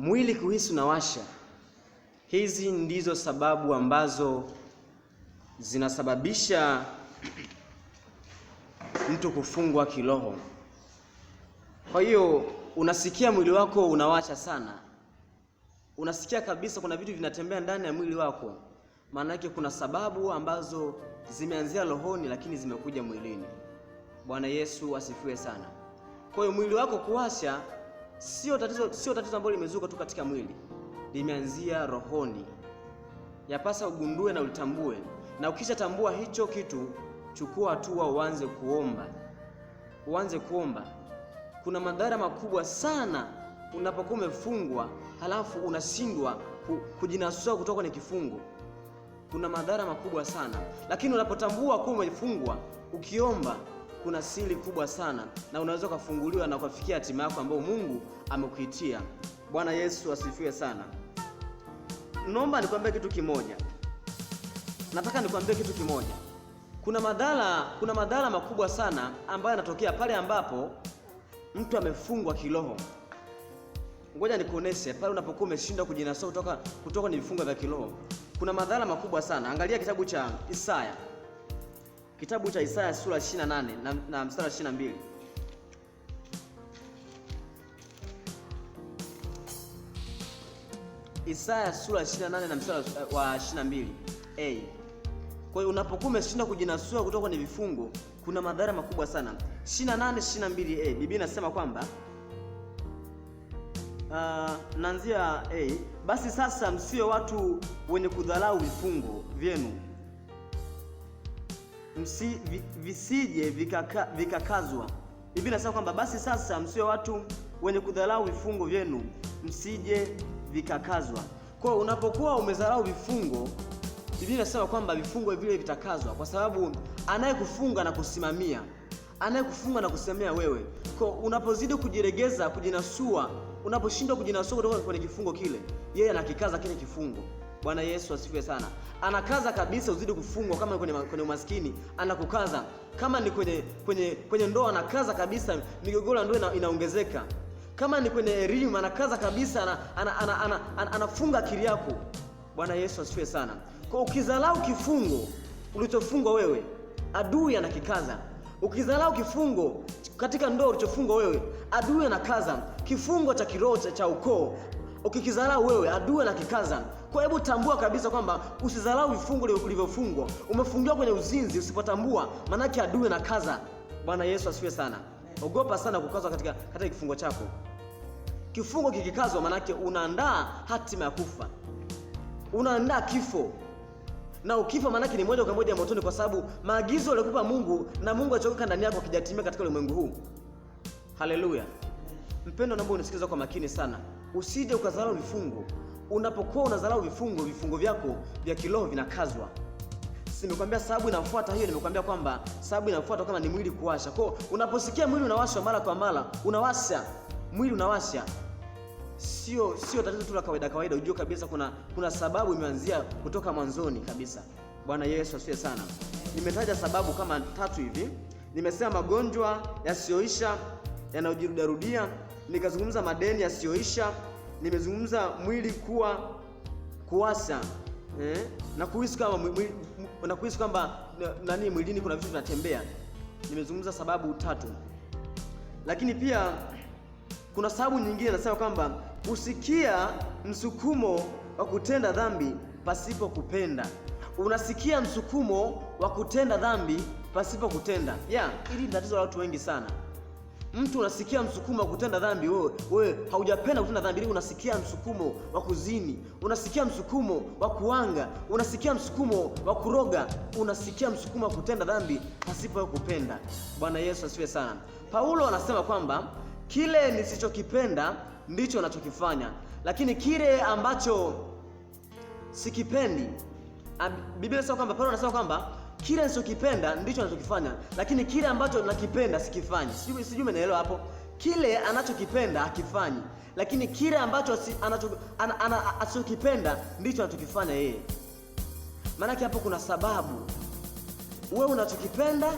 Mwili kuhisi unawasha. Hizi ndizo sababu ambazo zinasababisha mtu kufungwa kiroho. Kwa hiyo unasikia mwili wako unawasha sana, unasikia kabisa kuna vitu vinatembea ndani ya mwili wako, maana yake kuna sababu ambazo zimeanzia rohoni lakini zimekuja mwilini. Bwana Yesu asifiwe sana. Kwa hiyo mwili wako kuwasha sio tatizo ambalo limezuka tu katika mwili, limeanzia rohoni. Yapasa ugundue na ulitambue, na ukishatambua hicho kitu, chukua hatua, uanze kuomba. Kuna madhara makubwa sana unapokuwa umefungwa halafu unashindwa kujinasua kutoka kwenye kifungo. Kuna madhara makubwa sana, lakini unapotambua kuwa umefungwa, ukiomba, kuna siri kubwa sana, na unaweza kufunguliwa na kufikia hatima yako ambayo Mungu amekuitia. Bwana Yesu asifiwe sana. Naomba nikwambie kitu kimoja. Nataka nikwambie kitu kimoja. Kuna madhara makubwa sana ambayo yanatokea pale ambapo mtu amefungwa kiroho. Ngoja nikuoneshe pale unapokuwa umeshindwa kujinasua kutoka ni vifungo vya kiroho. Kuna madhara makubwa sana. Angalia kitabu cha Isaya. Kitabu cha Isaya sura 28 na mstari 22. Isaya sura 28 na mstari wa 22. Kwa hiyo unapokuwa umeshindwa kujinasua kutoka kwenye vifungo, kuna madhara makubwa sana. 28:22 Biblia inasema kwamba naanzia basi sasa msiwe watu wenye kudharau vifungo vyenu, visije vikakazwa. Biblia inasema kwamba basi sasa msiwe watu wenye kudharau vifungo vyenu, msije vikakazwa. Kwa hiyo unapokuwa umedharau vifungo, Biblia inasema kwamba vifungo vile vitakazwa, kwa sababu anayekufunga na kusimamia, anayekufunga na kusimamia wewe. Kwa unapozidi kujiregeza, kujinasua, unaposhindwa kujinasua kutoka kwenye kifungo kile, yeye anakikaza kile kifungo. Bwana Yesu asifiwe sana. Anakaza kabisa uzidi kufungwa. Kama kwenye umaskini anakukaza, kama ni kwenye ndoa anakaza kabisa, migogoro ya ndoa inaongezeka. Kama ni kwenye elimu anakaza kabisa, anafunga akili yako. Bwana Yesu asifiwe sana. Kwa ukidharau kifungo ulichofungwa wewe, adui anakikaza. Ukidharau kifungo katika ndoa ulichofungwa wewe, adui anakaza. Kifungo cha kiroho cha ukoo ukikidharau wewe, adui anakikaza. Kwa hebu tambua kabisa kwamba usidharau vifungo ulivyofungwa. Umefungiwa kwenye uzinzi, usipotambua maana yake adui anakaza. Bwana Yesu asifiwe sana. Ogopa sana kukazwa katika kifungo chako. Kifungo kikikazwa maana yake unaandaa hatima ya kufa. Unaandaa kifo. Na ukifa maana yake ni moja kwa moja motoni, kwa sababu maagizo aliyokupa Mungu na Mungu alichokuweka ndani yako hakijatimia katika ulimwengu huu. Haleluya. Mpendo, naomba unisikilize kwa makini sana. Usije ukadharau vifungo. Unapokuwa unadharau vifungo vyako vya kiroho vinakazwa. Nimekwambia sababu inafuata hiyo, nimekwambia kwamba sababu inafuata kama ni mwili kuwasha. Kwa unaposikia mwili unawasha mara kwa mara, mwili unawasha, sio tatizo tu la kawaida. Ujue kabisa kuna sababu imeanzia kutoka mwanzoni kabisa. Bwana Yesu asifiwe sana. Nimetaja sababu kama 3 hivi. Nimesema magonjwa yasiyoisha yanayojirudia, nikazungumza madeni yasiyoisha, nimezungumza mwili kuwasha, na kuhisi kwamba mwilini kuna vitu vinatembea. Nimezungumza sababu 3. Lakini pia kuna sababu nyingine inasema kwamba usikia msukumo wa kutenda dhambi pasipo kupenda. Unasikia msukumo wa kutenda dhambi pasipo kutenda. Hili ni tatizo la watu wengi sana. Mtu unasikia msukumo wa kutenda dhambi, wewe haujapenda kutenda dhambi, unasikia msukumo wa kuzini, unasikia msukumo wa kuanga, unasikia msukumo wa kuroga, unasikia msukumo wa kutenda dhambi pasipo kupenda. Bwana Yesu asifiwe sana. Paulo anasema kwamba kile nisichokipenda ndicho nachokifanya, lakini kile ambacho sikipendi, Biblia inasema kwamba Paulo anasema kwamba kile nisichokipenda ndicho anachokifanya, lakini kile ambacho nakipenda sikifanyi. Sijui umeelewa hapo? Kile anachokipenda akifanyi, lakini kile ambacho anachokipenda ndicho anachokifanya yeye. Maana hapo kuna sababu. Wewe unachokipenda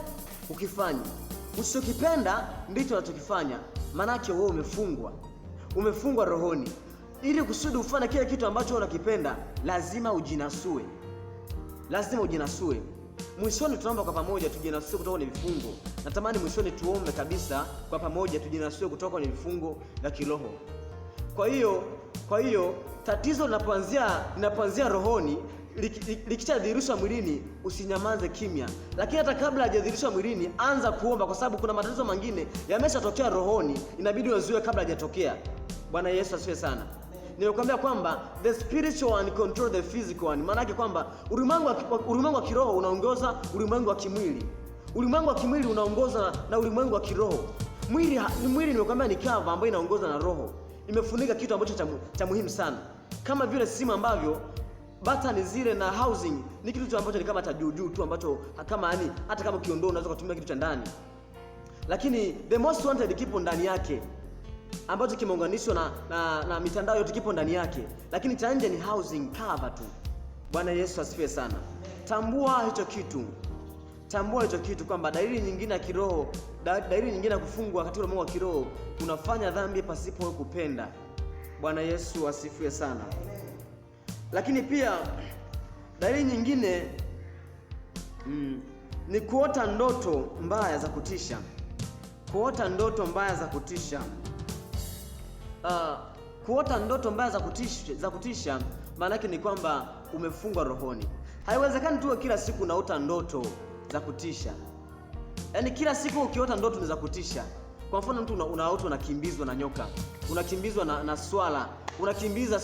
ukifanyi, usichokipenda ndicho unachokifanya. Maana wewe umefungwa rohoni. ili kusudi ufanye kile kitu ambacho unakipenda, lazima ujinasue. Lazima ujinasue. Mwishoni tunaomba kwa pamoja tujinasue kutoka kwenye vifungo. Natamani mwishoni tuombe kabisa kwa pamoja tujinasue kutoka kwenye vifungo vya kiroho. Kwa hiyo tatizo linapoanzia rohoni, likishadhihirishwa mwilini, usinyamaze kimya. Lakini hata kabla hajadhihirishwa mwilini, anza kuomba, kwa sababu kuna matatizo mengine yameshatokea rohoni, inabidi uzuie kabla hajatokea. Bwana Yesu asifiwe sana. Nimekwambia kwamba the spiritual one control the physical one. Maana yake kwamba ulimwengu wa kiroho unaongoza ulimwengu wa kimwili. Ulimwengu wa kimwili unaongoza na ulimwengu wa kiroho. Mwili nimekwambia ni cover ambayo inaongoza na roho. Imefunika kitu ambacho cha muhimu sana. Kama vile simu ambavyo button zile na housing ni kitu ambacho ni kama cha juu tu, ambacho kama yani hata kama ukiondoa unaweza kutumia kitu cha ndani. Lakini the most wanted kipo ndani yake, ambacho kimeunganishwa na mitandao yote, kipo ndani yake. Lakini cha nje ni housing, cover tu. Bwana Yesu asifiwe sana. Tambua hicho kitu. Tambua hicho kitu kwamba dalili nyingine ya kiroho, dalili nyingine ya kufungwa katika ulimwengu wa kiroho, unafanya dhambi pasipo kupenda. Bwana Yesu asifiwe sana. Lakini pia dalili nyingine ni kuota ndoto mbaya za kutisha. Kuota ndoto mbaya za kutisha. Kuota ndoto mbaya za kutisha maana yake ni kwamba umefungwa rohoni. Haiwezekani tu kila siku unaota ndoto za kutisha. Yaani kila siku ukiota ndoto ni za kutisha. Kwa mfano mtu unaota unakimbizwa na nyoka, unakimbizwa na swala, unakimbizwa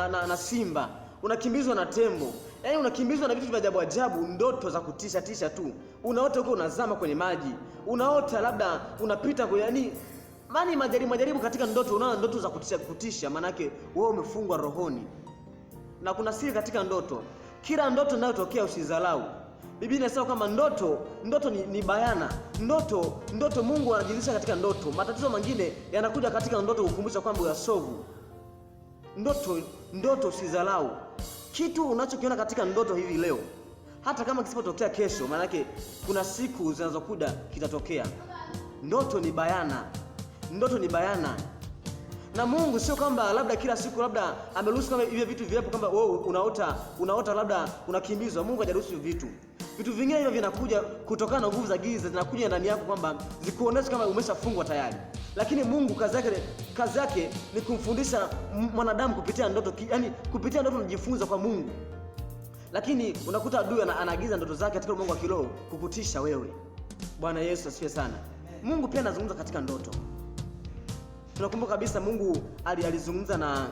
na simba, unakimbizwa na tembo. Yaani unakimbizwa na vitu vya ajabu ajabu, ndoto za kutisha tu. Unaota huko unazama kwenye maji. Unaota labda unapita kwa majaribu katika ndoto, unaona ndoto za kutisha, maana yake wewe umefungwa rohoni. Na kuna siri katika ndoto. Kila ndoto inayotokea usidharau. Biblia inasema kwamba ndoto ni bayana. Ndoto Mungu anajilisha katika ndoto. Matatizo mengine yanakuja katika ndoto kukumbusha kwamba uyasovu. Ndoto usidharau. Kitu unachokiona katika ndoto hivi leo, hata kama kisipotokea kesho, maana yake kuna siku zinazokuja kitatokea. Ndoto ni bayana. Ndoto ni bayana. Na Mungu sio kwamba labda kila siku labda ameruhusu kama hivi vitu viwepo, kama wewe unaota labda unakimbizwa. Mungu hajaruhusu vitu. Vitu vingine hivyo vinakuja kutokana na nguvu za giza, zinakuja ndani yako kwamba zikuonesha kama umeshafungwa tayari. Lakini Mungu kazi yake ni kumfundisha mwanadamu kupitia ndoto, yani kupitia ndoto unajifunza kwa Mungu. Lakini unakuta adui anaagiza ndoto zake katika ulimwengu wa kiroho kukutisha wewe. Bwana Yesu asifiwe sana. Mungu pia anazungumza katika ndoto. Tunakumbuka kabisa Mungu alizungumza na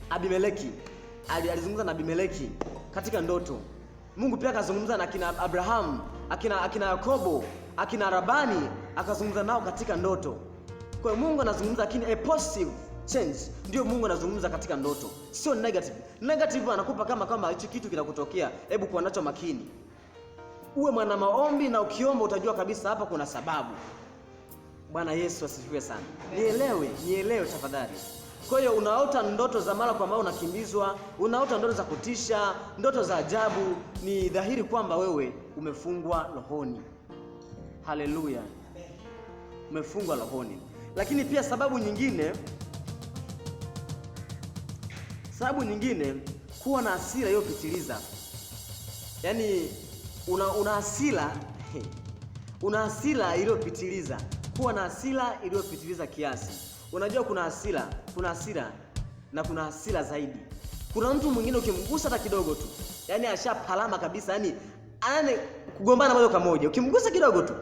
Abimeleki. Alizungumza na Abimeleki katika ndoto. Mungu pia akazungumza na akina Abraham, akina Yakobo, akina Labani, akazungumza nao katika ndoto. Kwa hiyo Mungu anazungumza, lakini a positive change ndio Mungu anazungumza katika ndoto, sio negative. Negative anakupa kama hicho kitu kinakutokea, hebu kuwa nacho makini. Uwe mwana maombi, na ukiomba utajua kabisa hapa kuna sababu. Bwana Yesu asifiwe sana. Nielewe tafadhali. Kwa hiyo unaota ndoto za mara kwa mara unakimbizwa, unaota ndoto za kutisha, ndoto za ajabu, ni dhahiri kwamba wewe umefungwa rohoni. Haleluya. Umefungwa rohoni. Lakini pia sababu nyingine kuwa na hasira iliyopitiliza. Yaani una hasira iliyopitiliza. Kuwa na hasira iliyopitiliza kiasi. Unajua kuna hasira na kuna hasira zaidi. Kuna mtu mwingine ukimgusa hata kidogo tu, yani ashapalama kabisa, yani kugombana moja kwa moja. Ukimgusa kidogo tu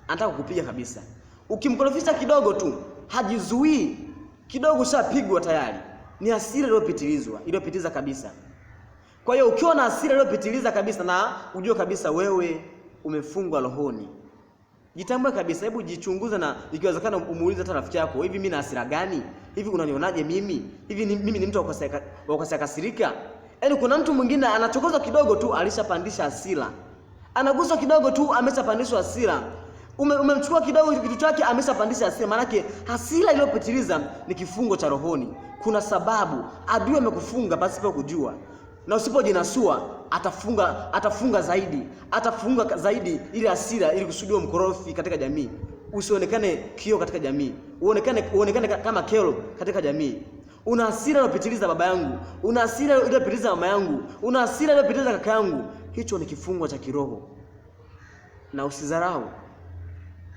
anataka kukupiga kabisa. Ukimkorofisha kidogo tu hajizuii, kidogo ushapigwa tayari. Ni hasira iliyopitiliza kabisa. Kwa hiyo ukiwa na hasira iliyopitiliza kabisa, na ujue kabisa wewe umefungwa rohoni. Jitambue kabisa, hebu jichunguze, na ikiwezekana umuulize hata rafiki yako, hivi mimi na hasira gani? Hivi unanionaje mimi? Hivi mimi ni mtu wa kukasirika? Yaani kuna mtu mwingine anachokozwa kidogo tu alishapandisha hasira. Anaguswa kidogo tu ameshapandishwa hasira. Umemchukua kidogo kitu chake ameshapandisha hasira. Maana yake hasira iliyopitiliza ni kifungo cha rohoni. Kuna sababu adui amekufunga pasipo kujua. Na usipojinasua atafunga zaidi ile hasira, ili kusudiwa mkorofi katika jamii. Usionekane kio katika jamii. Uonekane kama kero katika jamii. una hasira iliyopitiliza baba yangu, una hasira iliyopitiliza mama yangu, una hasira iliyopitiliza kaka yangu. Hicho ni kifungo cha kiroho. Na usidharau.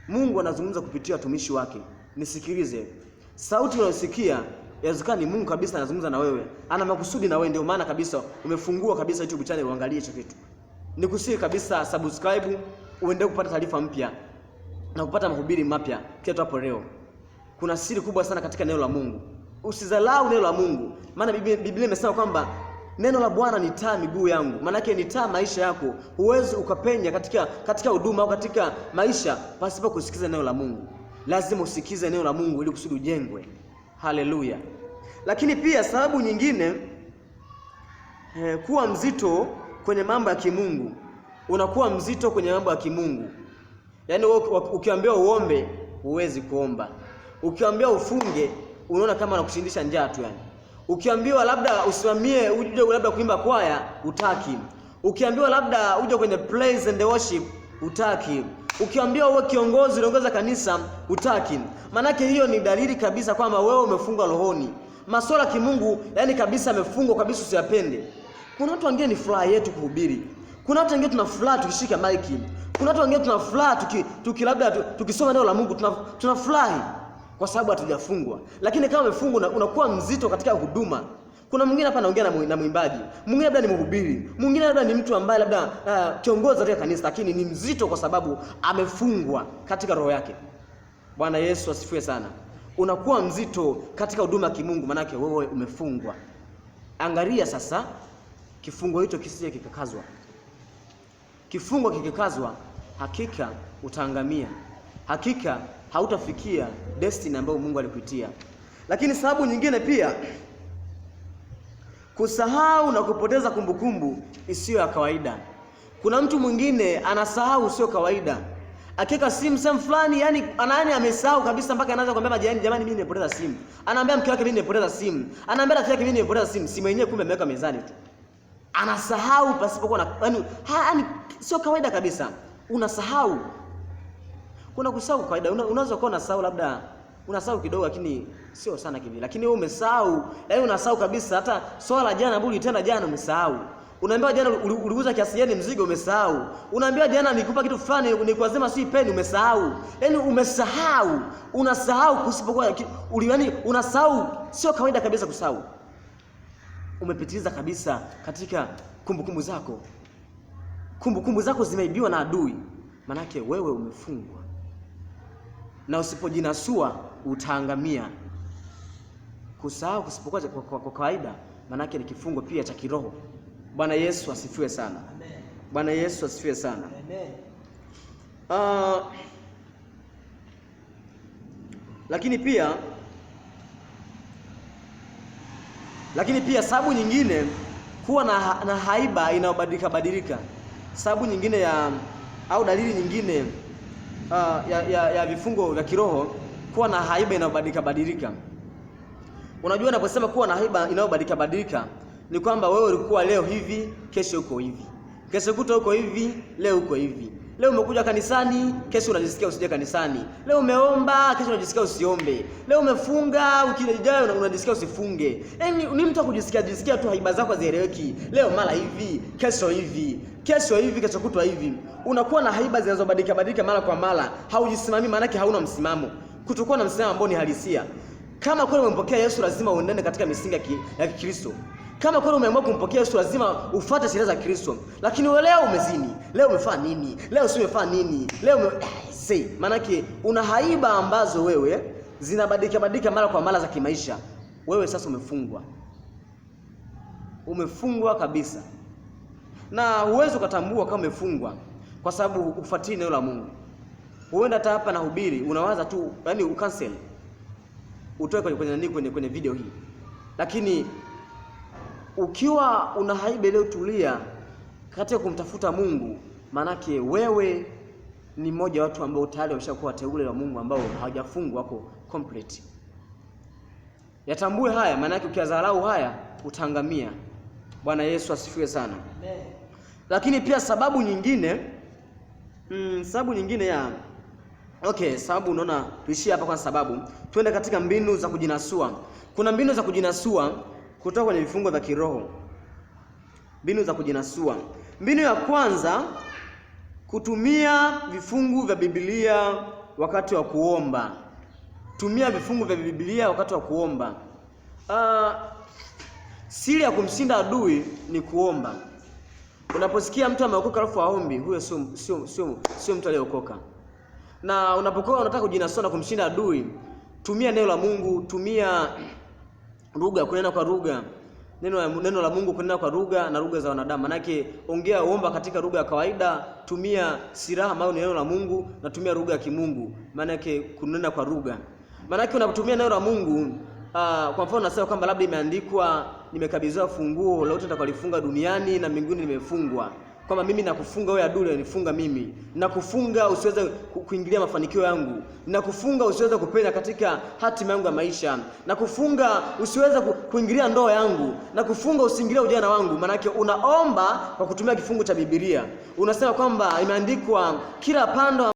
Mungu anazungumza kupitia watumishi wake. Nisikilize. Sauti unayosikia yawezekana ni Mungu kabisa anazungumza na wewe. Ana makusudi na wewe, ndio maana kabisa umefungua kabisa YouTube channel uangalie hicho kitu. Nikusihi kabisa subscribe uendelee kupata taarifa mpya na kupata mahubiri mapya kila hapo leo. Kuna siri kubwa sana katika neno la Mungu. Usidharau neno la Mungu. Maana Biblia imesema kwamba neno la Bwana ni taa miguu yangu. Maana yake ni taa maisha yako. Huwezi ukapenya katika huduma au katika maisha pasipo kusikiza neno la Mungu. Lazima usikize neno la Mungu ili kusudi ujengwe. Haleluya. Lakini pia sababu nyingine, kuwa mzito kwenye mambo ya kimungu. Unakuwa mzito kwenye mambo ya kimungu. Yaani ukiambiwa uombe, huwezi kuomba. Ukiambiwa ufunge, unaona kama anakushindisha njaa tu yani. Ukiambiwa labda usimamie uje labda kuimba kwaya, hutaki. Ukiambiwa labda uje kwenye praise and worship, hutaki. Ukiambiwa uwe kiongozi unaongoza kanisa, hutaki. Manake hiyo ni dalili kabisa kwamba wewe umefungwa rohoni. Masuala kimungu yani kabisa amefungwa kabisa, usiyapende. Kuna watu wengine ni furaha yetu kuhubiri. Kuna watu wengine tuna furaha tukishika mic. Kuna watu wengine tuna furaha labda tukisoma neno la Mungu tunafurahi kwa sababu hatujafungwa. Lakini kama umefungwa unakuwa mzito katika huduma. Kuna mwingine hapa anaongea na mwimbaji, mwingine labda ni mhubiri, mwingine labda ni mtu ambaye labda kiongozi katika kanisa, lakini ni mzito kwa sababu amefungwa katika roho yake. Bwana Yesu asifiwe sana. Unakuwa mzito katika huduma ya kimungu manake wewe umefungwa. Angalia sasa kifungo hicho kisije kikakazwa. Kifungo kikikazwa, hakika utaangamia. Hakika hautafikia destiny ambayo Mungu alikuitia. Lakini sababu nyingine pia, kusahau na kupoteza kumbukumbu isiyo ya kawaida. Kuna mtu mwingine anasahau sio kawaida. Akika simu sehemu fulani, yani amesahau kabisa mpaka anaanza kumwambia jamani mimi nimepoteza simu. Anaambia mke wake mimi nimepoteza simu. Anaambia rafiki yake mimi nimepoteza simu. Simu yenyewe kumbe ameweka mezani tu. Anasahau pasipokuwa na yani sio kawaida kabisa. Unasahau. Kuna kusahau kawaida. Unaweza kuwa unasahau labda unasahau kidogo lakini sio sana kivi. Lakini wewe umesahau, yani unasahau kabisa hata swala jana buli tena jana umesahau. Unaambiwa jana uliuza kiasi gani mzigo umesahau. Unaambiwa jana nikupa kitu fulani nikuazima si peni umesahau. Yani umesahau, unasahau kusipokuwa yani unasahau sio kawaida kabisa kusahau. Umepitiliza kabisa katika kumbukumbu zako. Kumbukumbu zako zimeibiwa na adui. Manake wewe umefungwa. Na usipojinasua utaangamia. Kusahau kusipokuwa kwa kawaida manake ni kifungo pia cha kiroho. Bwana Yesu asifiwe sana. Amen. Bwana Yesu asifiwe sana. Amen. Lakini pia sababu nyingine, kuwa na haiba inayobadilika. Sababu nyingine au dalili nyingine ya vifungo vya kiroho, kuwa na haiba inayobadilika. Unajua naposema kuwa na haiba inayobadilika ni kwamba wewe ulikuwa leo hivi, kesho uko hivi. Kesho kutwa uko hivi, leo uko hivi. Leo umekuja kanisani, kesho unajisikia usije kanisani. Leo umeomba, kesho unajisikia usiombe. Leo umefunga, wiki ijayo unajisikia usifunge. Yaani ni mtu akujisikia tu haiba zako hazieleweki. Leo mara hivi, kesho hivi. Kesho hivi, kesho kutwa hivi. Unakuwa na haiba zinazobadilika mara kwa mara. Haujisimami maana yake hauna msimamo. Kutokuwa na msimamo ambao ni halisia. Kama kweli umempokea Yesu lazima uendane katika misingi ya Kikristo. Kama kweli umeamua kumpokea Yesu lazima ufuate sheria za Kristo. Lakini leo umezini, leo umefanya nini? Leo si umefanya nini? Leo manake una haiba ambazo wewe zinabadilika mara kwa mara za kimaisha. Wewe sasa umefungwa. Umefungwa kabisa. Na huwezi ukatambua kama umefungwa kwa sababu ufuatii neno la Mungu. Huenda hata hapa na hubiri unawaza tu yani ucancel. Utoe kwenye video hii. Lakini ukiwa una haiba leo tulia katika kumtafuta Mungu, manake wewe ni mmoja wa watu ambao tayari wameshakuwa teule wa Mungu ambao hawajafungwa wako complete. Yatambue haya manake ukiadharau haya utaangamia. Bwana Yesu asifiwe sana. Amen. Lakini pia sababu nyingine Okay, sababu unaona tuishie hapa kwa sababu twende katika mbinu za kujinasua. Kuna mbinu za kujinasua kutoka kwenye vifungo vya kiroho. Mbinu za kujinasua. Mbinu ya kwanza, kutumia vifungu vya Biblia wakati wa kuomba. Tumia vifungu vya Biblia wakati wa kuomba. Siri ya kumshinda adui ni kuomba. Unaposikia mtu ameokoka alafu aombi, huyo sio mtu aliyeokoka. Na unapokuwa unataka kujinasua na kumshinda adui, tumia neno la Mungu, tumia lugha, kunena kwa lugha. Neno la Mungu kunena kwa lugha na lugha za wanadamu. Manake omba katika lugha ya kawaida, tumia silaha ambayo ni neno la Mungu, na tumia lugha ya kimungu. Manake kunena kwa lugha. Manake unapotumia neno la Mungu, kwa mfano nasema kwamba labda imeandikwa, nimekabidhiwa funguo lote nitakalifunga duniani na mbinguni nimefungwa. Kwamba mimi nakufunga wewe adui unifunga mimi. Nakufunga usiweze kuingilia mafanikio yangu. Nakufunga usiweze kupenya katika hatima yangu ya maisha. Nakufunga usiweze kuingilia ndoa yangu. Nakufunga usiingilie ujana wangu. Maana unaomba kwa kutumia kifungu cha Biblia. Unasema kwamba imeandikwa kila pando